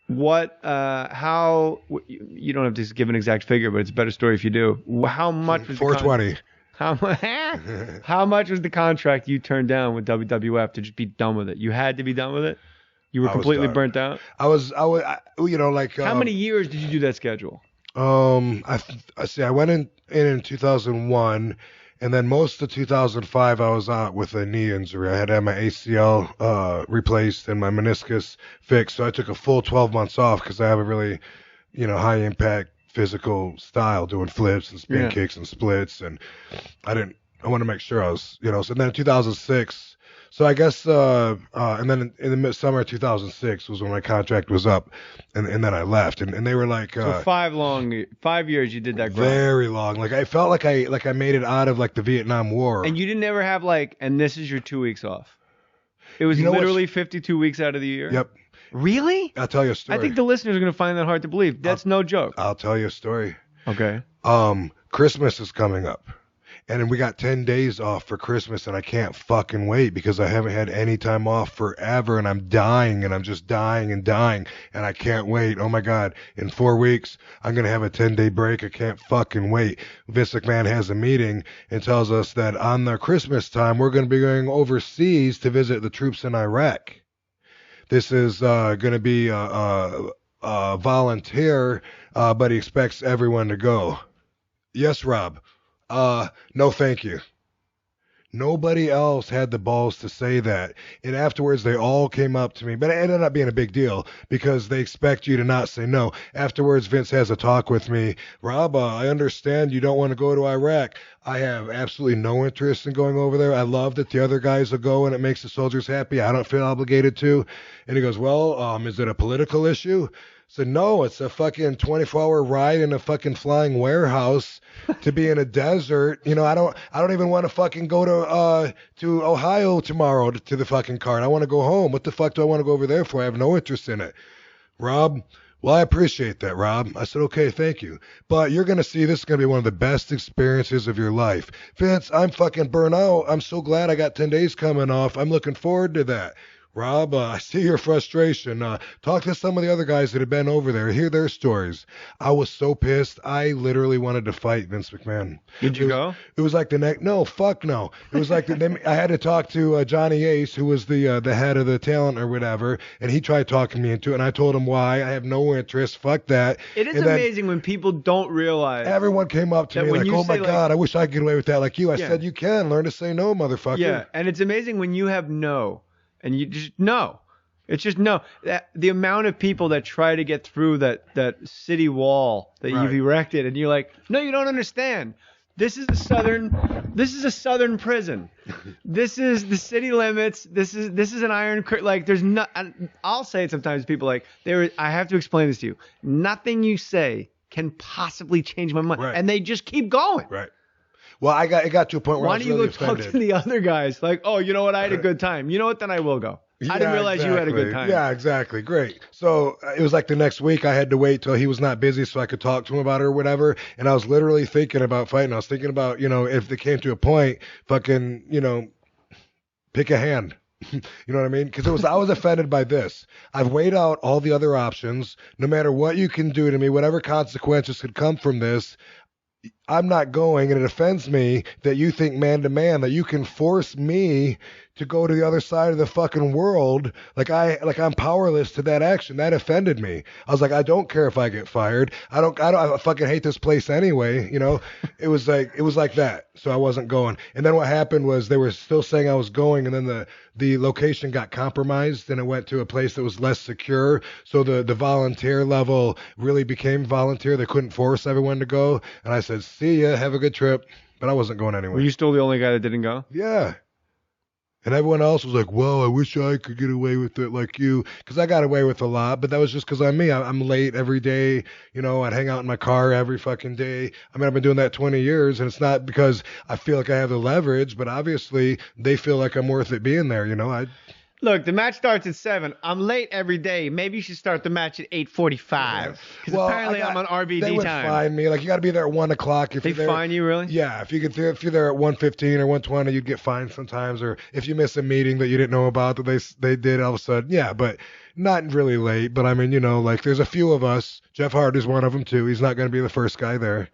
You don't have to give an exact figure, but it's a better story if you do. How much was 420. How much was the contract you turned down with WWF to just be done with it? You had to be done with it? You were completely burnt out? I was, like. How many years did you do that schedule? I went in 2001, and then most of 2005 I was out with a knee injury. I had to have my ACL replaced and my meniscus fixed, so I took a full 12 months off because I have a really, high impact physical style, doing flips and spin kicks and splits, and I want to make sure I was, so then in 2006. So I guess, and then in the summer of 2006 was when my contract was up, and then I left, and they were like, so 5 years you did that grind. Very long. Like I felt like I made it out of like the Vietnam War. And you didn't ever have and this is your 2 weeks off. It was literally 52 weeks out of the year. Yep. Really? I'll tell you a story. I think the listeners are going to find that hard to believe. That's no joke. I'll tell you a story. Okay. Christmas is coming up. And we got 10 days off for Christmas, and I can't fucking wait because I haven't had any time off forever, and I'm dying, and I'm just dying and dying, and I can't wait. Oh, my God. In 4 weeks, I'm going to have a 10-day break. I can't fucking wait. Vince McMahon has a meeting and tells us that on the Christmas time, we're going to be going overseas to visit the troops in Iraq. This is going to be a volunteer, but he expects everyone to go. Yes, Rob. No, thank you. Nobody else had the balls to say that. And afterwards, they all came up to me. But it ended up being a big deal because they expect you to not say no. Afterwards, Vince has a talk with me. Rob, I understand you don't want to go to Iraq. I have absolutely no interest in going over there. I love that the other guys will go and it makes the soldiers happy. I don't feel obligated to. And he goes, well, is it a political issue? I said, no, it's a fucking 24-hour ride in a fucking flying warehouse to be in a desert. I don't even want to fucking go to Ohio tomorrow to the fucking card. I want to go home. What the fuck do I want to go over there for? I have no interest in it. Rob, well, I appreciate that, Rob. I said, okay, thank you. But you're going to see this is going to be one of the best experiences of your life. Vince, I'm fucking burnt out. I'm so glad I got 10 days coming off. I'm looking forward to that. Rob, I see your frustration. Talk to some of the other guys that have been over there. Hear their stories. I was so pissed. I literally wanted to fight Vince McMahon. Did you go? It was like no, fuck no. It was like I had to talk to Johnny Ace, who was the head of the talent or whatever, and he tried talking me into it, and I told him why. I have no interest. Fuck that. It is amazing when people don't realize. Everyone came up to me like, oh my God, I wish I could get away with that like you. I said, you can. Learn to say no, motherfucker. Yeah, and it's amazing when you have no. And you just no. It's just no. The amount of people that try to get through that city wall that you've erected, and you're like, no, you don't understand. This is a southern prison. This is the city limits. This is an iron curtain. Like there's not. I'll say it sometimes. People like I have to explain this to you. Nothing you say can possibly change my mind, and they just keep going. Right. Well, it got to a point where I was really offended. Why don't you go talk to the other guys? Like, oh, you know what? I had a good time. You know what? Then I will go. I didn't realize you had a good time. Yeah, exactly. Great. So it was like the next week I had to wait till he was not busy so I could talk to him about it or whatever. And I was literally thinking about fighting. I was thinking about, if it came to a point, fucking, pick a hand. You know what I mean? Because I was offended by this. I've weighed out all the other options. No matter what you can do to me, whatever consequences could come from this, I'm not going, and it offends me that you think man to man that you can force me to go to the other side of the fucking world like I'm powerless to that action. That offended me. I was like, I don't care if I get fired. I fucking hate this place anyway. It was like that. So I wasn't going. And then what happened was they were still saying I was going, and then the location got compromised and it went to a place that was less secure. So the volunteer level really became volunteer. They couldn't force everyone to go. And I said, see ya, have a good trip. But I wasn't going anywhere. Were you still the only guy that didn't go? Yeah. And everyone else was like, well, I wish I could get away with it like you. Because I got away with a lot, but that was just because I'm me. I'm late every day. I'd hang out in my car every fucking day. I mean, I've been doing that 20 years, and it's not because I feel like I have the leverage, but obviously they feel like I'm worth it being there, Look, the match starts at 7. I'm late every day. Maybe you should start the match at 8:45. Because apparently I'm on RVD they would time. fine me. Like, you got to be there at 1 o'clock. If They you're there, fine you, really? Yeah, if you're there at 1:15 or 1:20, you'd get fined sometimes. Or if you miss a meeting that you didn't know about that they did all of a sudden, yeah, but not really late. But I mean, like there's a few of us. Jeff Hardy's one of them too. He's not going to be the first guy there.